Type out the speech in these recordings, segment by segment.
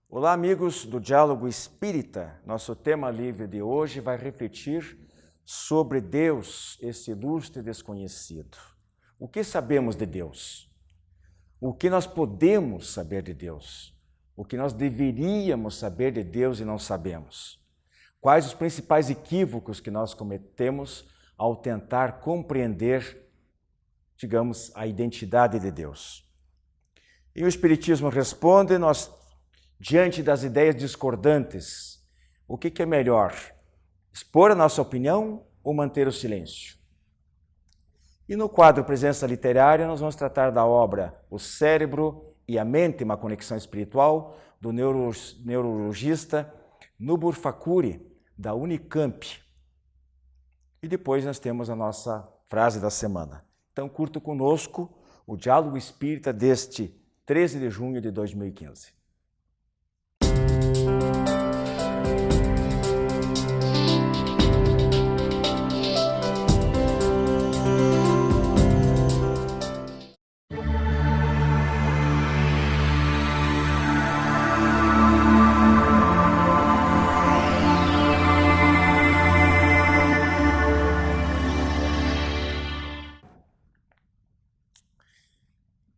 Olá, amigos do Diálogo Espírita. Nosso tema livre de hoje vai refletir sobre Deus, esse ilustre desconhecido. O que sabemos de Deus? O que nós podemos saber de Deus? O que nós deveríamos saber de Deus e não sabemos? Quais os principais equívocos que nós cometemos ao tentar compreender, digamos, a identidade de Deus? E o Espiritismo responde, diante das ideias discordantes, o que é melhor? Expor a nossa opinião ou manter o silêncio? E no quadro Presença Literária, nós vamos tratar da obra O Cérebro e a Mente, uma conexão espiritual, do neurologista Nubur Fakuri, da Unicamp. E depois nós temos a nossa frase da semana. Então, curta conosco o Diálogo Espírita deste 13 de junho de 2015.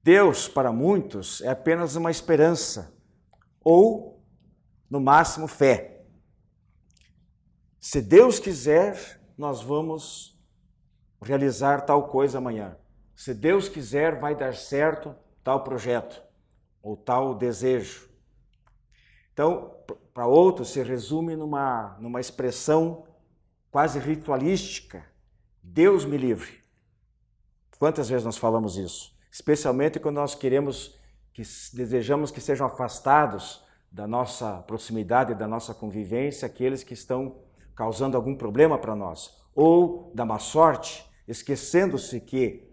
Deus, para muitos, é apenas uma esperança, ou, no máximo, fé. Se Deus quiser, nós vamos realizar tal coisa amanhã. Se Deus quiser, vai dar certo tal projeto, ou tal desejo. Então, para outros, se resume numa expressão quase ritualística, Deus me livre. Quantas vezes nós falamos isso? Especialmente quando nós desejamos que sejam afastados da nossa proximidade, da nossa convivência, aqueles que estão causando algum problema para nós. Ou da má sorte, esquecendo-se que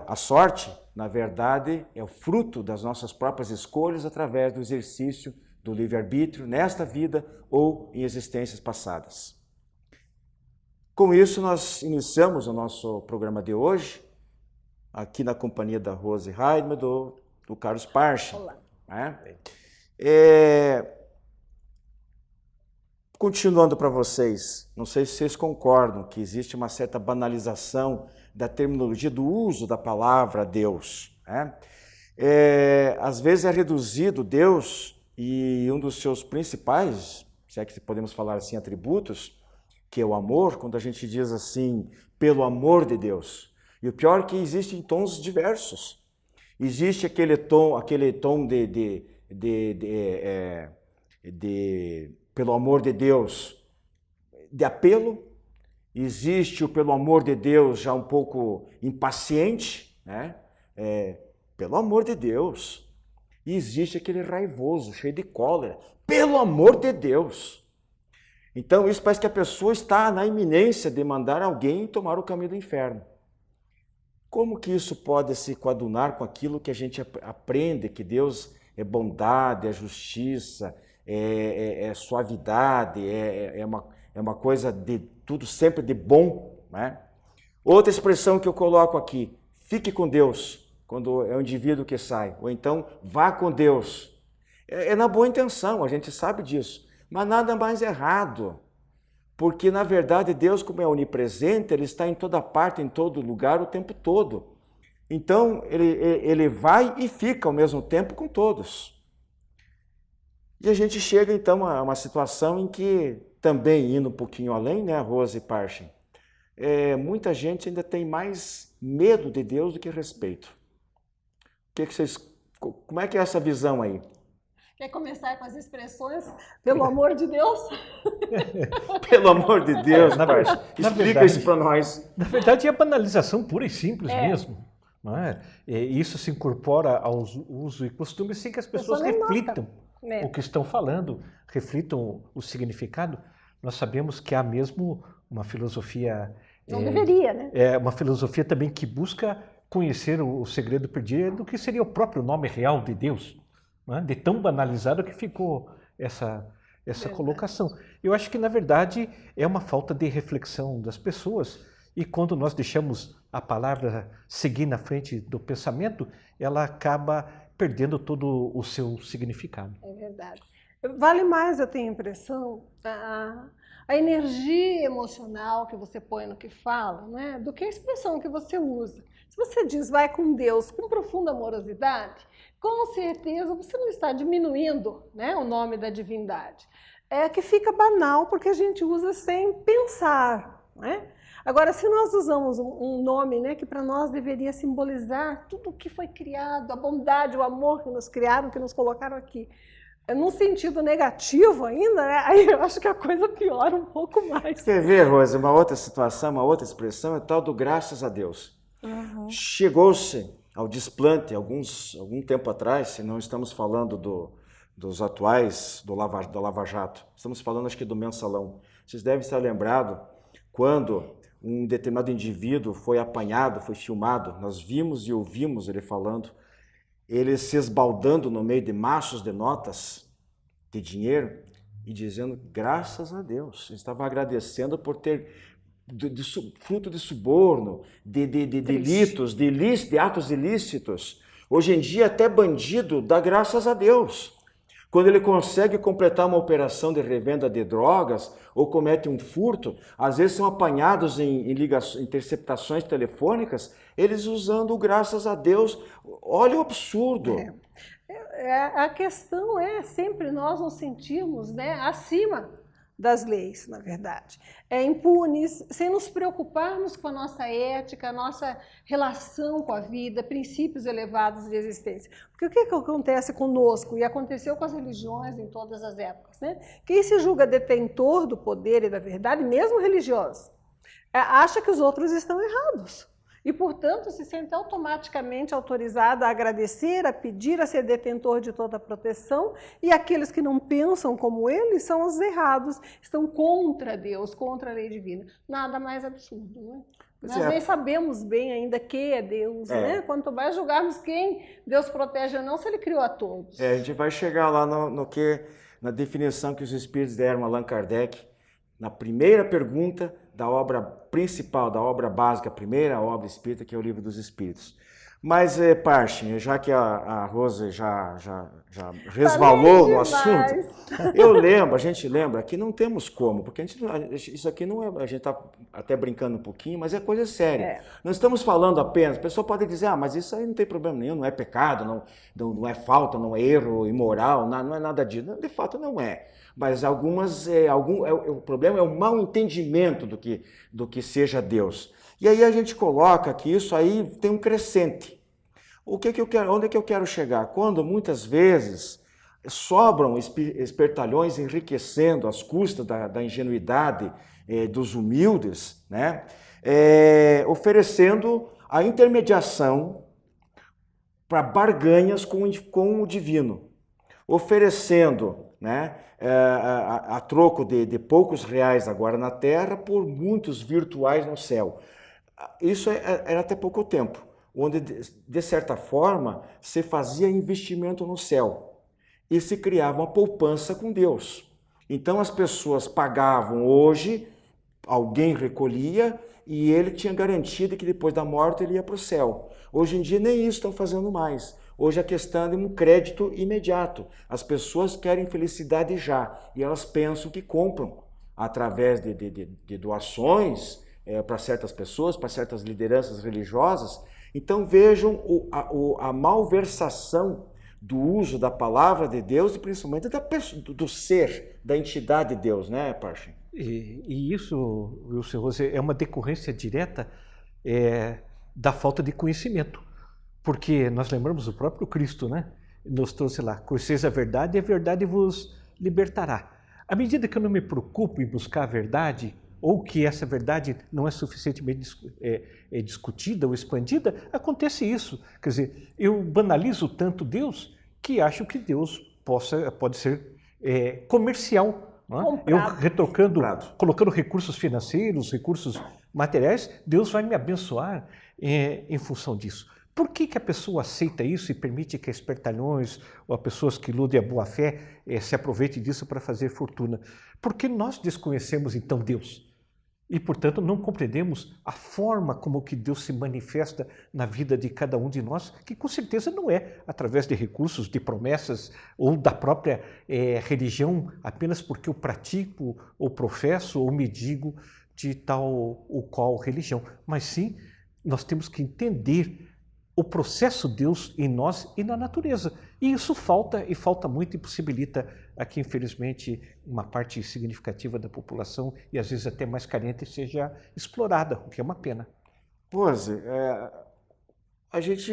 a sorte, na verdade, é o fruto das nossas próprias escolhas através do exercício do livre-arbítrio nesta vida ou em existências passadas. Com isso, nós iniciamos o nosso programa de hoje, aqui na companhia da Rose Heidmann, do Carlos Parchin. Olá. Continuando para vocês, não sei se vocês concordam que existe uma certa banalização da terminologia do uso da palavra Deus. Às vezes é reduzido Deus e um dos seus principais, se é que podemos falar assim, atributos, que é o amor, quando a gente diz assim, pelo amor de Deus. E o pior é que existem tons diversos. Existe aquele tom pelo amor de Deus, de apelo. Existe o pelo amor de Deus já um pouco impaciente, né? Pelo amor de Deus. E existe aquele raivoso, cheio de cólera. Pelo amor de Deus. Então isso parece que a pessoa está na iminência de mandar alguém tomar o caminho do inferno. Como que isso pode se coadunar com aquilo que a gente aprende, que Deus é bondade, é justiça, é suavidade, é uma coisa de tudo sempre de bom, né? Outra expressão que eu coloco aqui, fique com Deus, quando é o indivíduo que sai, ou então vá com Deus. É na boa intenção, a gente sabe disso, mas nada mais errado. Porque, na verdade, Deus, como é onipresente, Ele está em toda parte, em todo lugar, o tempo todo. Então, ele vai e fica ao mesmo tempo com todos. E a gente chega, então, a uma situação em que, também indo um pouquinho além, né, Rose Parchin, muita gente ainda tem mais medo de Deus do que respeito. Como é que é essa visão aí? Quer começar com as expressões, pelo amor de Deus? Pelo amor de Deus, Parchin, explica isso para nós. Na verdade, é a banalização pura e simples mesmo. Não é? Isso se incorpora aos usos e costumes sem que as pessoas reflitam o que estão falando, reflitam o significado. Nós sabemos que há mesmo uma filosofia... Não deveria, né? Uma filosofia também que busca conhecer o segredo perdido do que seria o próprio nome real de Deus. De tão banalizado que ficou essa colocação. Eu acho que, na verdade, é uma falta de reflexão das pessoas e quando nós deixamos a palavra seguir na frente do pensamento, ela acaba perdendo todo o seu significado. É verdade. Vale mais, eu tenho a impressão, a energia emocional que você põe no que fala, né, do que a expressão que você usa. Se você diz vai com Deus com profunda amorosidade, com certeza você não está diminuindo, né, o nome da divindade. É que fica banal porque a gente usa sem pensar, né? Agora, se nós usamos um nome, né, que para nós deveria simbolizar tudo o que foi criado, a bondade, o amor que nos criaram, que nos colocaram aqui, num sentido negativo ainda, né, aí eu acho que a coisa piora um pouco mais. Quer ver, Rose, uma outra situação, uma outra expressão é tal do graças a Deus. Uhum. Chegou-se ao desplante algum tempo atrás, se não estamos falando dos atuais do Lava Jato, estamos falando acho que do Mensalão. Vocês devem estar lembrados quando um determinado indivíduo foi apanhado, foi filmado, nós vimos e ouvimos ele falando, ele se esbaldando no meio de maços de notas de dinheiro e dizendo graças a Deus. Ele estava agradecendo por ter fruto de suborno, de delitos, de atos ilícitos. Hoje em dia até bandido dá graças a Deus. Quando ele consegue completar uma operação de revenda de drogas ou comete um furto, às vezes são apanhados em interceptações telefônicas, eles usando o graças a Deus. Olha o absurdo. A questão é sempre nós nos sentirmos, né, acima das leis, na verdade. Impunes, sem nos preocuparmos com a nossa ética, a nossa relação com a vida, princípios elevados de existência. Porque o que acontece conosco, e aconteceu com as religiões em todas as épocas, né? Quem se julga detentor do poder e da verdade, mesmo religioso, acha que os outros estão errados. E, portanto, se sente automaticamente autorizado a agradecer, a pedir, a ser detentor de toda a proteção, e aqueles que não pensam como ele são os errados, estão contra Deus, contra a lei divina. Nada mais absurdo, né? Nós nem sabemos bem ainda quem é Deus, né? Quanto mais julgarmos quem Deus protege ou não, se Ele criou a todos. A gente vai chegar lá na definição que os Espíritos deram a Allan Kardec, na primeira pergunta da obra principal, da obra básica, a primeira obra espírita, que é o Livro dos Espíritos. Mas, Parchin, já que a Rose já resvalou no assunto, a gente lembra que não temos como, porque isso aqui não é, a gente está até brincando um pouquinho, mas é coisa séria. Não estamos falando apenas, a pessoa pode dizer, mas isso aí não tem problema nenhum, não é pecado, não é falta, não é erro imoral, não é nada disso. De fato não é. Mas o problema é o mau entendimento do que seja Deus. E aí a gente coloca que isso aí tem um crescente. Onde é que eu quero chegar? Quando muitas vezes sobram espertalhões enriquecendo às custas da ingenuidade dos humildes, né? Oferecendo a intermediação para barganhas com o divino, oferecendo, né, a troco de poucos reais agora na terra por muitos virtuais no céu. Isso era até pouco tempo, onde, de certa forma, se fazia investimento no céu e se criava uma poupança com Deus. Então as pessoas pagavam hoje, alguém recolhia e ele tinha garantia de que depois da morte ele ia para o céu. Hoje em dia nem isso estão fazendo mais. Hoje a questão é de um crédito imediato. As pessoas querem felicidade já e elas pensam que compram através de doações para certas pessoas, para certas lideranças religiosas. Então vejam a malversação do uso da palavra de Deus e principalmente do ser, da entidade de Deus, né, Parchin? E isso, Wilson Rose, é uma decorrência direta da falta de conhecimento. Porque nós lembramos o próprio Cristo, né? Nos trouxe lá, conheceis a verdade vos libertará. À medida que eu não me preocupo em buscar a verdade, ou que essa verdade não é suficientemente discutida ou expandida, acontece isso. Quer dizer, eu banalizo tanto Deus que acho que Deus pode ser comercial. Não é? Eu retrocando, colocando recursos financeiros, recursos materiais, Deus vai me abençoar em função disso. Por que a pessoa aceita isso e permite que espertalhões ou pessoas que iludem a boa-fé se aproveitem disso para fazer fortuna? Porque nós desconhecemos então Deus. e, portanto, não compreendemos a forma como que Deus se manifesta na vida de cada um de nós, que com certeza não é através de recursos, de promessas ou da própria religião, apenas porque eu pratico, ou professo, ou me digo de tal ou qual religião, mas sim, nós temos que entender o processo de Deus em nós e na natureza. E isso falta, e falta muito, e possibilita aqui, infelizmente, uma parte significativa da população, e às vezes até mais carente, seja explorada, o que é uma pena. Rose, a gente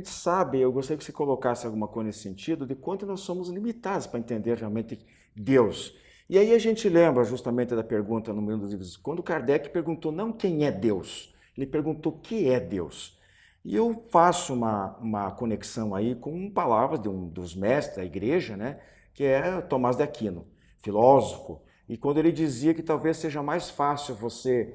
sabe, eu gostaria que você colocasse alguma coisa nesse sentido, de quanto nós somos limitados para entender realmente Deus. E aí a gente lembra justamente da pergunta no meio dos livros, quando Kardec perguntou não quem é Deus, ele perguntou o que é Deus. E eu faço uma conexão aí com palavras de um dos mestres da igreja, né, que é Tomás de Aquino, filósofo. E quando ele dizia que talvez seja mais fácil você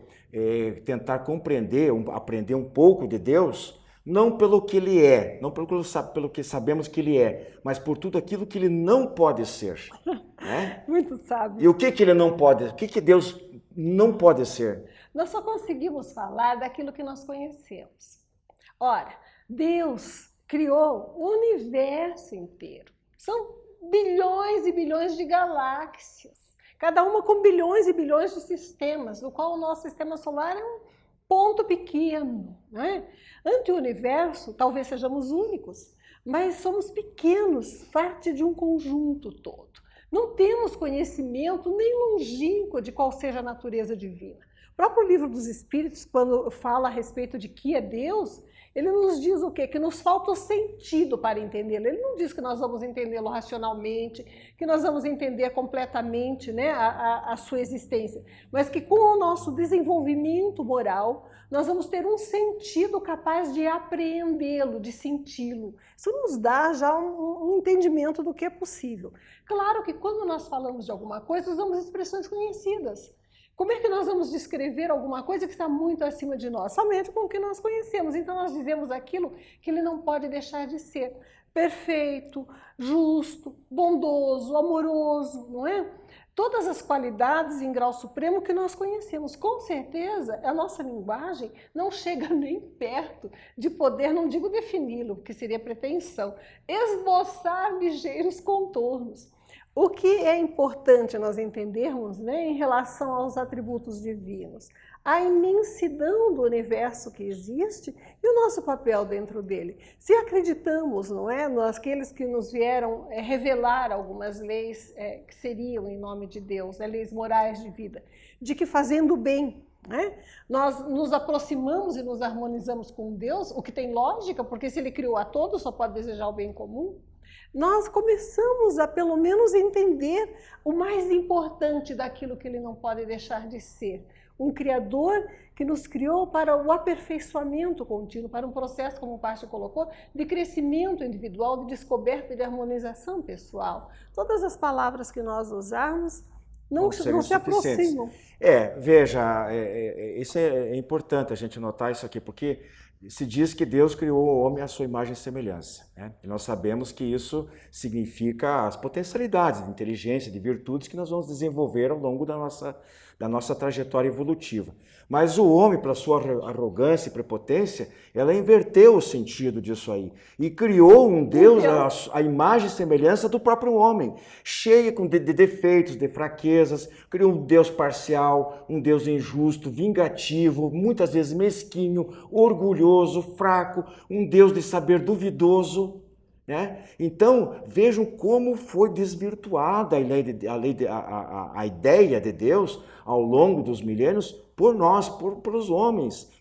tentar compreender, aprender um pouco de Deus, não pelo que ele é, não pelo que sabemos que ele é, mas por tudo aquilo que ele não pode ser. Né? Muito sábio. E o que ele não pode, o que Deus não pode ser? Nós só conseguimos falar daquilo que nós conhecemos. Ora, Deus criou o universo inteiro. São bilhões e bilhões de galáxias, cada uma com bilhões e bilhões de sistemas, do qual o nosso sistema solar é um ponto pequeno. Né? Ante o universo, talvez sejamos únicos, mas somos pequenos, parte de um conjunto todo. Não temos conhecimento nem longínquo de qual seja a natureza divina. O próprio Livro dos Espíritos, quando fala a respeito de que é Deus, ele nos diz o quê? Que nos falta o sentido para entendê-lo. Ele não diz que nós vamos entendê-lo racionalmente, que nós vamos entender completamente, né, a sua existência, mas que com o nosso desenvolvimento moral, nós vamos ter um sentido capaz de apreendê-lo, de senti-lo. Isso nos dá já um entendimento do que é possível. Claro que quando nós falamos de alguma coisa, usamos expressões conhecidas. Como é que nós vamos descrever alguma coisa que está muito acima de nós? Somente com o que nós conhecemos. Então nós dizemos aquilo que ele não pode deixar de ser. Perfeito, justo, bondoso, amoroso, não é? Todas as qualidades em grau supremo que nós conhecemos. Com certeza, a nossa linguagem não chega nem perto de poder, não digo defini-lo, porque seria pretensão, esboçar ligeiros contornos. O que é importante nós entendermos, né, em relação aos atributos divinos? A imensidão do universo que existe e o nosso papel dentro dele. Se acreditamos, não é, naqueles que nos vieram revelar algumas leis que seriam em nome de Deus, né, leis morais de vida, de que fazendo bem, né, nós nos aproximamos e nos harmonizamos com Deus, o que tem lógica, porque se ele criou a todos, só pode desejar o bem comum. Nós começamos a, pelo menos, entender o mais importante daquilo que ele não pode deixar de ser. Um Criador que nos criou para o aperfeiçoamento contínuo, para um processo, como o Pacho colocou, de crescimento individual, de descoberta e de harmonização pessoal. Todas as palavras que nós usarmos não se aproximam. Veja, isso é importante a gente notar isso aqui, porque se diz que Deus criou o homem à sua imagem e semelhança. Né? E nós sabemos que isso significa as potencialidades de inteligência, de virtudes que nós vamos desenvolver ao longo da nossa trajetória evolutiva. Mas o homem, pela sua arrogância e prepotência, ela inverteu o sentido disso aí e criou um Deus à imagem e semelhança do próprio homem, cheia de defeitos, de fraquezas, criou um Deus parcial, um Deus injusto, vingativo, muitas vezes mesquinho, orgulhoso, fraco, um Deus de saber duvidoso. Né? Então, vejam como foi desvirtuada a ideia de Deus ao longo dos milênios por nós, por os homens.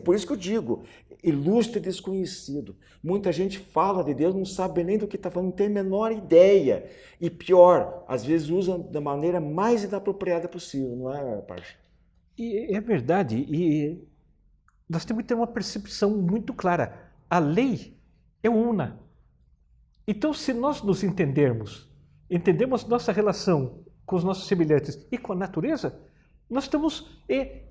Por isso que eu digo, ilustre desconhecido. Muita gente fala de Deus, não sabe nem do que está falando, não tem a menor ideia. E pior, às vezes usa da maneira mais inapropriada possível, não é, Parcha? E é verdade, e nós temos que ter uma percepção muito clara. A lei é una. Então, se nós nos entendemos nossa relação com os nossos semelhantes e com a natureza, nós estamos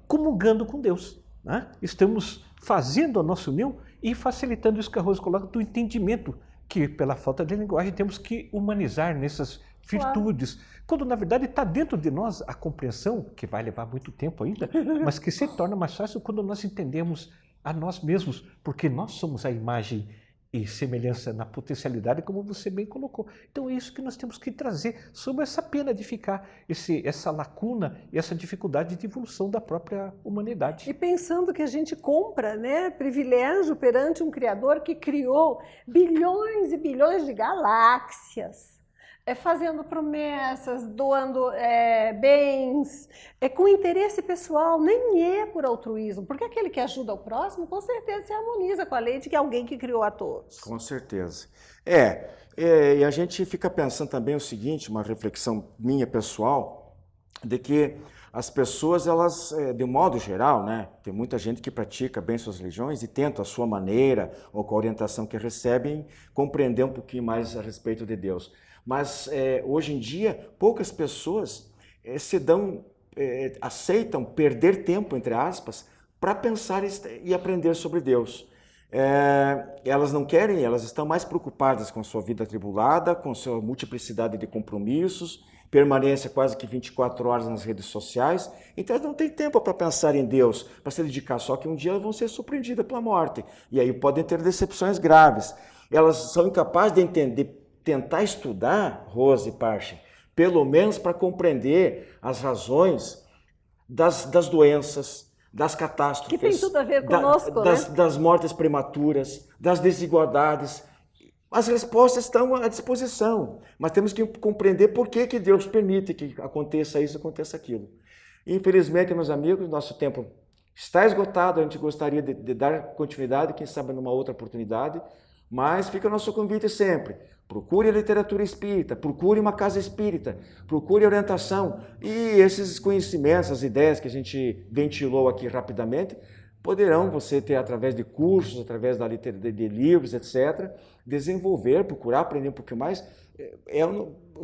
comungando com Deus. Né? Estamos fazendo a nossa união e facilitando isso que a Rose coloca do entendimento, que pela falta de linguagem temos que humanizar nessas virtudes, quando na verdade está dentro de nós a compreensão, que vai levar muito tempo ainda, mas que se torna mais fácil quando nós entendemos a nós mesmos, porque nós somos a imagem e semelhança na potencialidade, como você bem colocou. Então é isso que nós temos que trazer sobre essa pena de ficar, essa lacuna e essa dificuldade de evolução da própria humanidade. E pensando que a gente compra, né, privilégio perante um Criador que criou bilhões e bilhões de galáxias, fazendo promessas, doando bens, com interesse pessoal, nem é por altruísmo, porque aquele que ajuda o próximo, com certeza se harmoniza com a lei de que é alguém que criou a todos. Com certeza. E a gente fica pensando também o seguinte, uma reflexão minha pessoal, de que as pessoas, elas, de modo geral, né, tem muita gente que pratica bem suas religiões e tenta a sua maneira, ou com a orientação que recebem, compreender um pouquinho mais a respeito de Deus. Mas hoje em dia, poucas pessoas aceitam perder tempo, entre aspas, para pensar e aprender sobre Deus. Elas não querem, elas estão mais preocupadas com sua vida atribulada, com sua multiplicidade de compromissos, permanência quase que 24 horas nas redes sociais, então elas não têm tempo para pensar em Deus, para se dedicar, só que um dia elas vão ser surpreendidas pela morte, e aí podem ter decepções graves. Elas são incapazes de entender, tentar estudar, Rose e Parche, pelo menos para compreender as razões das doenças, das catástrofes, que tem tudo a ver conosco, das mortes prematuras, das desigualdades. As respostas estão à disposição, mas temos que compreender por que Deus permite que aconteça isso, aconteça aquilo. Infelizmente, meus amigos, nosso tempo está esgotado, a gente gostaria de dar continuidade, quem sabe numa outra oportunidade, mas fica o nosso convite sempre. Procure a literatura espírita, procure uma casa espírita, procure orientação. E esses conhecimentos, as ideias que a gente ventilou aqui rapidamente, poderão você ter através de cursos, através de livros, etc., desenvolver, procurar aprender um pouquinho mais.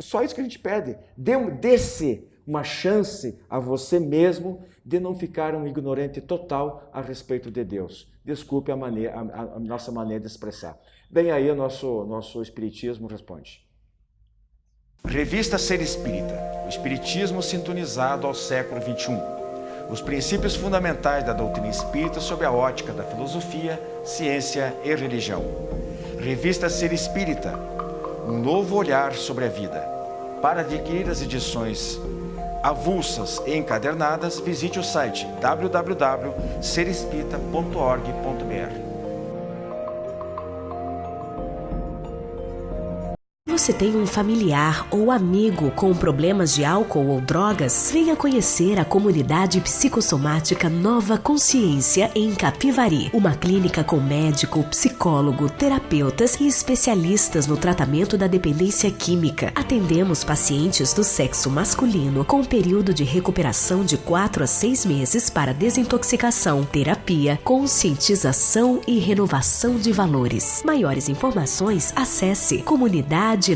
Só isso que a gente pede. Dê-se uma chance a você mesmo de não ficar um ignorante total a respeito de Deus. Desculpe a nossa maneira de expressar. Bem aí o nosso Espiritismo responde. Revista Ser Espírita, o Espiritismo sintonizado ao século XXI. Os princípios fundamentais da doutrina espírita sob a ótica da filosofia, ciência e religião. Revista Ser Espírita, um novo olhar sobre a vida. Para adquirir as edições avulsas e encadernadas, visite o site www.serespirita.org.br. Você tem um familiar ou amigo com problemas de álcool ou drogas? Venha conhecer a comunidade psicossomática Nova Consciência em Capivari. Uma clínica com médico, psicólogo, terapeutas e especialistas no tratamento da dependência química. Atendemos pacientes do sexo masculino com período de recuperação de 4 a 6 meses para desintoxicação, terapia, conscientização e renovação de valores. Maiores informações, acesse comunidadenovaconsciência.com.br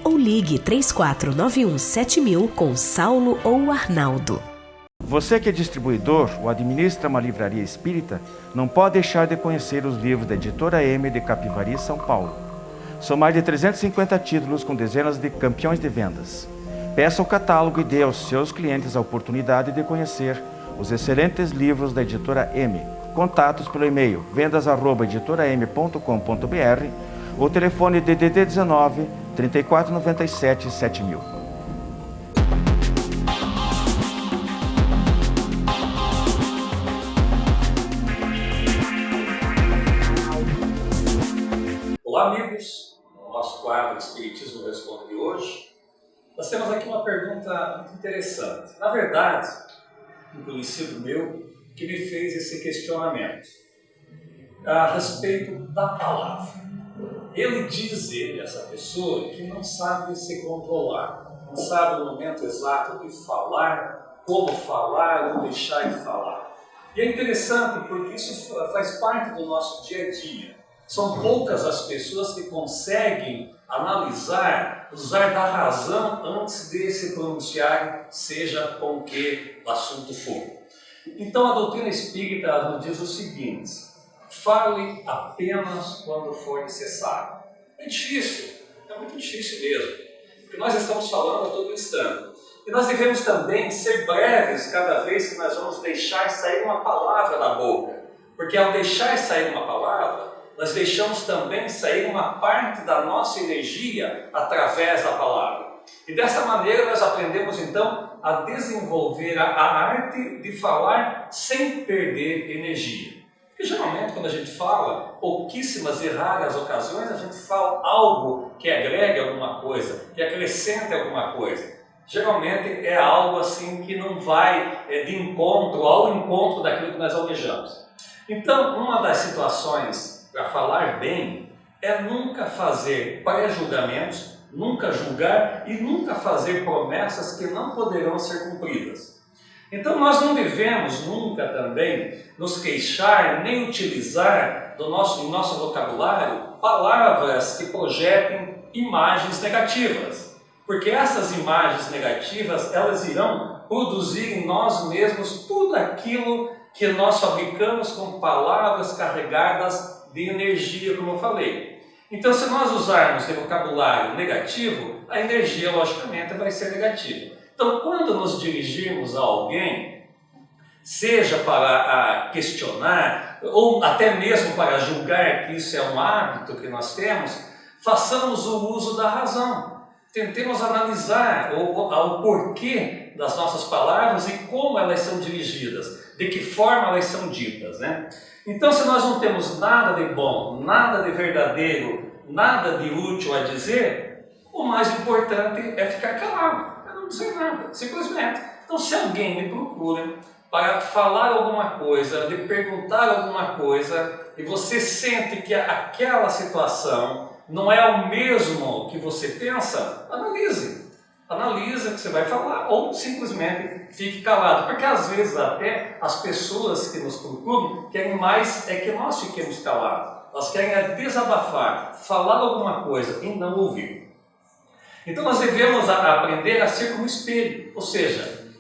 ou ligue 34917000 com Saulo ou Arnaldo. Você que é distribuidor ou administra uma livraria espírita, não pode deixar de conhecer os livros da Editora M de Capivari, São Paulo. São mais de 350 títulos com dezenas de campeões de vendas. Peça o catálogo e dê aos seus clientes a oportunidade de conhecer os excelentes livros da Editora M. Contatos pelo e-mail vendas@editoram.com.br ou telefone DDD 19 3497 7000. Olá, amigos. No nosso quadro Espiritismo Responde de hoje, nós temos aqui uma pergunta muito interessante. Na verdade, um conhecido meu que me fez esse questionamento a respeito da palavra. Ele diz, essa pessoa, que não sabe se controlar, não sabe no momento exato de falar, como falar ou deixar de falar. E é interessante porque isso faz parte do nosso dia a dia. São poucas as pessoas que conseguem analisar, usar da razão antes de se pronunciar, seja com que assunto for. Então a doutrina espírita nos diz o seguinte: fale apenas quando for necessário. É difícil, muito difícil mesmo, porque nós estamos falando a todo instante. E nós devemos também ser breves cada vez que nós vamos deixar sair uma palavra da boca, porque ao deixar sair uma palavra, nós deixamos também sair uma parte da nossa energia através da palavra. E dessa maneira nós aprendemos então a desenvolver a arte de falar sem perder energia. Porque geralmente quando a gente fala, pouquíssimas e raras ocasiões a gente fala algo que agregue alguma coisa, que acrescente alguma coisa. Geralmente é algo assim que não vai de encontro ao encontro daquilo que nós almejamos. Então, uma das situações para falar bem é nunca fazer pré-julgamentos, nunca julgar e nunca fazer promessas que não poderão ser cumpridas. Então nós não devemos nunca também nos queixar nem utilizar no nosso vocabulário palavras que projetem imagens negativas, porque essas imagens negativas elas irão produzir em nós mesmos tudo aquilo que nós fabricamos com palavras carregadas de energia, como eu falei. Então, se nós usarmos de vocabulário negativo, a energia, logicamente, vai ser negativa. Então, quando nos dirigirmos a alguém, seja para questionar, ou até mesmo para julgar que isso é um hábito que nós temos, façamos o uso da razão. Tentemos analisar o porquê das nossas palavras e como elas são dirigidas, de que forma elas são ditas, né? Então, se nós não temos nada de bom, nada de verdadeiro, nada de útil a dizer, o mais importante é ficar calado, é não dizer nada, simplesmente. Então, se alguém me procura para falar alguma coisa, de perguntar alguma coisa, e você sente que aquela situação não é o mesmo que você pensa, analise. Analisa o que você vai falar ou simplesmente fique calado, porque às vezes até as pessoas que nos procuram querem mais é que nós fiquemos calados, elas querem desabafar, falar alguma coisa e não ouvir. Então nós devemos aprender a ser como espelho, ou seja,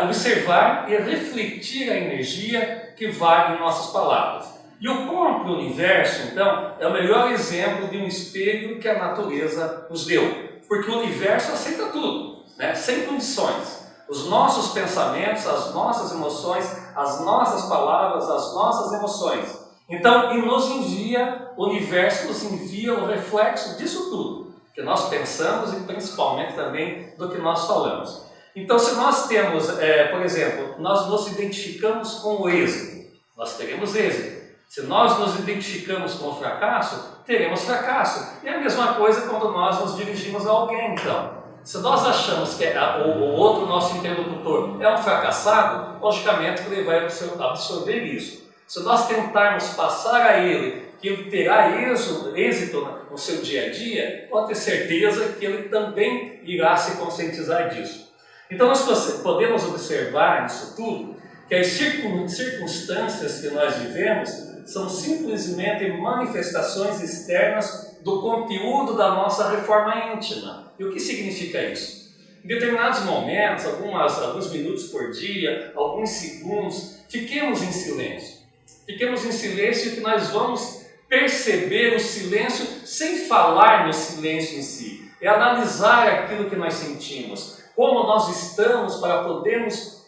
observar e refletir a energia que vai em nossas palavras. E o próprio universo, então, é o melhor exemplo de um espelho que a natureza nos deu. Porque o universo aceita tudo, né? Sem condições. Os nossos pensamentos, as nossas emoções, as nossas palavras, as nossas emoções. Então, e nos envia, o universo nos envia o reflexo disso tudo, que nós pensamos e principalmente também do que nós falamos. Então, se nós temos, por exemplo, nós nos identificamos com o êxito, nós teremos êxito. Se nós nos identificamos com o fracasso, teremos fracasso. E a mesma coisa quando nós nos dirigimos a alguém, então. Se nós achamos que o outro nosso interlocutor é um fracassado, logicamente que ele vai absorver isso. Se nós tentarmos passar a ele que ele terá êxito no seu dia a dia, pode ter certeza que ele também irá se conscientizar disso. Então nós podemos observar nisso tudo que as circunstâncias que nós vivemos são simplesmente manifestações externas do conteúdo da nossa reforma íntima. E o que significa isso? Em determinados momentos, alguns minutos por dia, alguns segundos, fiquemos em silêncio. Fiquemos em silêncio que nós vamos perceber o silêncio sem falar no silêncio em si. É analisar aquilo que nós sentimos, como nós estamos para podermos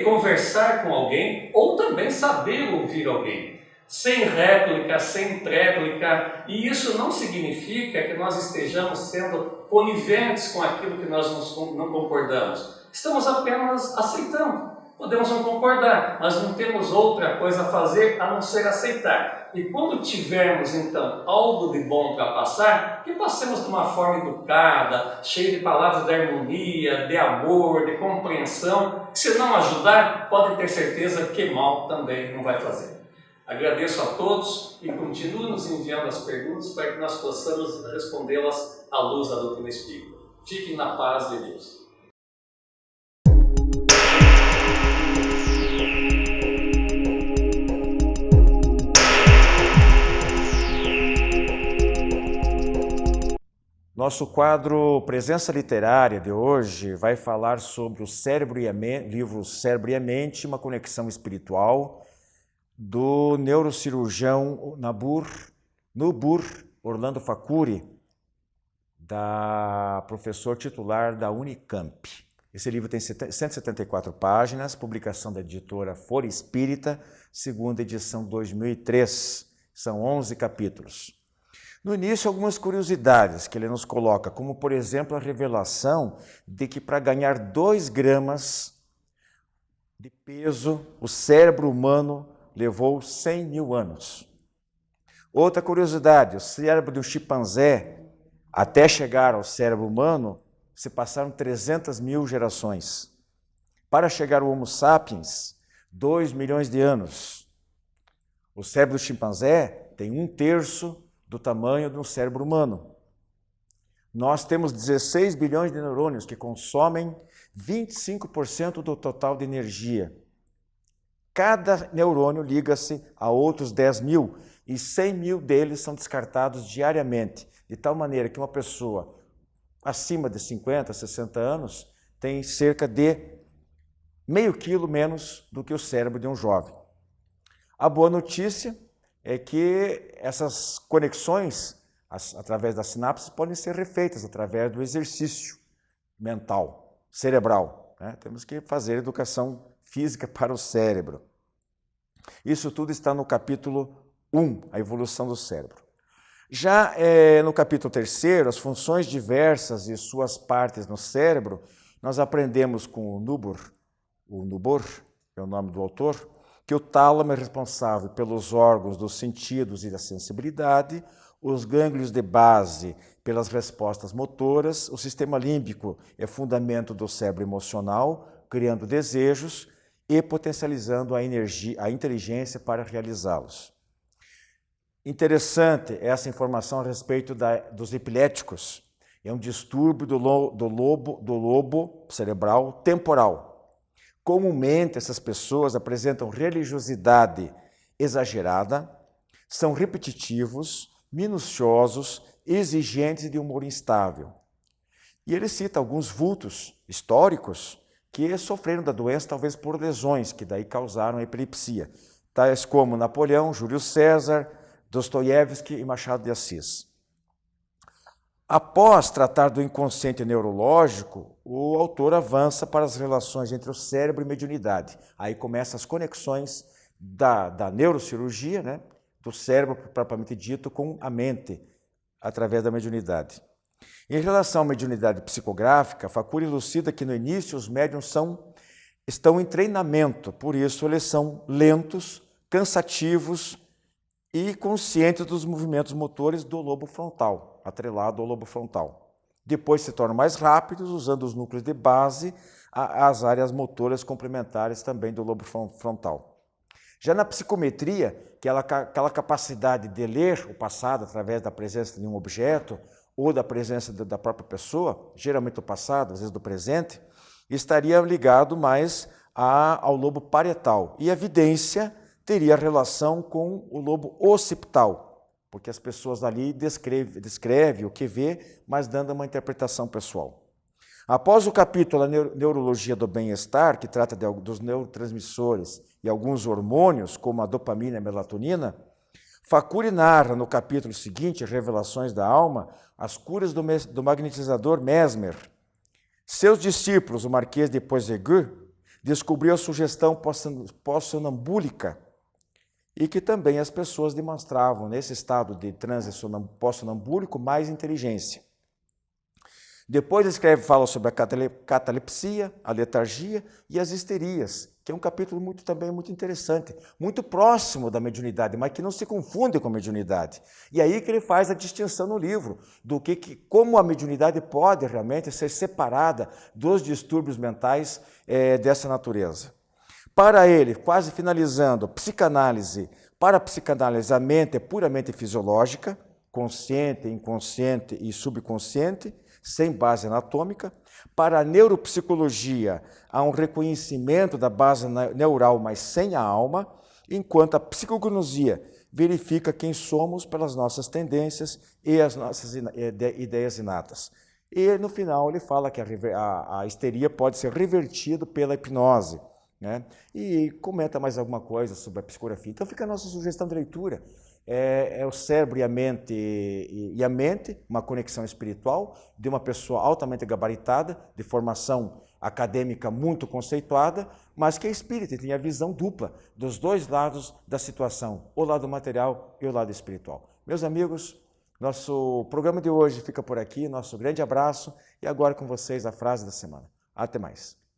conversar com alguém ou também saber ouvir alguém. Sem réplica, sem tréplica, e isso não significa que nós estejamos sendo coniventes com aquilo que nós não concordamos. Estamos apenas aceitando. Podemos não concordar, mas não temos outra coisa a fazer a não ser aceitar. E quando tivermos, então, algo de bom para passar, que passemos de uma forma educada, cheia de palavras de harmonia, de amor, de compreensão. Se não ajudar, podem ter certeza que mal também não vai fazer. Agradeço a todos e continuo nos enviando as perguntas para que nós possamos respondê-las à luz da doutrina espírita. Fiquem na paz de Deus. Nosso quadro Presença Literária de hoje vai falar sobre o Cérebro e a livro Cérebro e a Mente, uma conexão espiritual, do neurocirurgião Nubur Orlando Facuri, professor titular da Unicamp. Esse livro tem 174 páginas, publicação da editora Fora Espírita, segunda edição 2003. São 11 capítulos. No início, algumas curiosidades que ele nos coloca, como, por exemplo, a revelação de que para ganhar 2 gramas de peso, o cérebro humano levou 100 mil anos. Outra curiosidade, o cérebro de um chimpanzé, até chegar ao cérebro humano, se passaram 300 mil gerações. Para chegar ao Homo sapiens, 2 milhões de anos. O cérebro do chimpanzé tem 1/3 do tamanho de um cérebro humano. Nós temos 16 bilhões de neurônios que consomem 25% do total de energia. Cada neurônio liga-se a outros 10 mil e 100 mil deles são descartados diariamente, de tal maneira que uma pessoa acima de 50, 60 anos tem cerca de meio quilo menos do que o cérebro de um jovem. A boa notícia é que essas conexões, através das sinapses, podem ser refeitas através do exercício mental, cerebral. Né? Temos que fazer educação física para o cérebro. Isso tudo está no capítulo 1, a evolução do cérebro. Já no capítulo 3, as funções diversas e suas partes no cérebro, nós aprendemos com o Nubor, é o nome do autor, que o tálamo é responsável pelos órgãos dos sentidos e da sensibilidade, os gânglios de base pelas respostas motoras, o sistema límbico é fundamento do cérebro emocional, criando desejos e potencializando a inteligência para realizá-los. Interessante essa informação a respeito dos epiléticos. É um distúrbio do lobo cerebral temporal. Comumente, essas pessoas apresentam religiosidade exagerada, são repetitivos, minuciosos, exigentes e de humor instável. E ele cita alguns vultos históricos que sofreram da doença, talvez por lesões, que daí causaram a epilepsia, tais como Napoleão, Júlio César, Dostoiévski e Machado de Assis. Após tratar do inconsciente neurológico, o autor avança para as relações entre o cérebro e mediunidade. Aí começam as conexões da neurocirurgia, né, do cérebro propriamente dito, com a mente, através da mediunidade. Em relação à mediunidade psicográfica, Facuri elucida que no início os médiuns estão em treinamento, por isso eles são lentos, cansativos e conscientes dos movimentos motores do lobo frontal, atrelado ao lobo frontal. Depois se tornam mais rápidos, usando os núcleos de base, as áreas motoras complementares também do lobo frontal. Já na psicometria, que é aquela capacidade de ler o passado através da presença de um objeto ou da presença da própria pessoa, geralmente do passado, às vezes do presente, estaria ligado mais ao lobo parietal. E a evidência teria relação com o lobo occipital, porque as pessoas ali descrevem o que vê, mas dando uma interpretação pessoal. Após o capítulo Neurologia do Bem-Estar, que trata dos neurotransmissores e alguns hormônios, como a dopamina e a melatonina, Facuri narra no capítulo seguinte, Revelações da Alma, as curas do magnetizador Mesmer. Seus discípulos, o Marquês de Puységur, descobriu a sugestão pós-sonambúlica e que também as pessoas demonstravam, nesse estado de transe pós-sonambúlico, mais inteligência. Depois fala sobre a catalepsia, a letargia e as histerias, que é um capítulo também muito interessante, muito próximo da mediunidade, mas que não se confunde com a mediunidade. E aí que ele faz a distinção no livro, do como a mediunidade pode realmente ser separada dos distúrbios mentais dessa natureza. Para ele, quase finalizando, psicanálise. Para a psicanálise, a mente é puramente fisiológica, consciente, inconsciente e subconsciente, sem base anatômica. Para a neuropsicologia, há um reconhecimento da base neural, mas sem a alma, enquanto a psicognosia verifica quem somos pelas nossas tendências e as nossas ideias inatas. E, no final, ele fala que a histeria pode ser revertida pela hipnose, né? E comenta mais alguma coisa sobre a psicografia. Então, fica a nossa sugestão de leitura. é o cérebro e a mente, uma conexão espiritual de uma pessoa altamente gabaritada, de formação acadêmica muito conceituada, mas que é espírita e tem a visão dupla dos dois lados da situação, o lado material e o lado espiritual. Meus amigos, nosso programa de hoje fica por aqui, nosso grande abraço e agora com vocês a frase da semana. Até mais.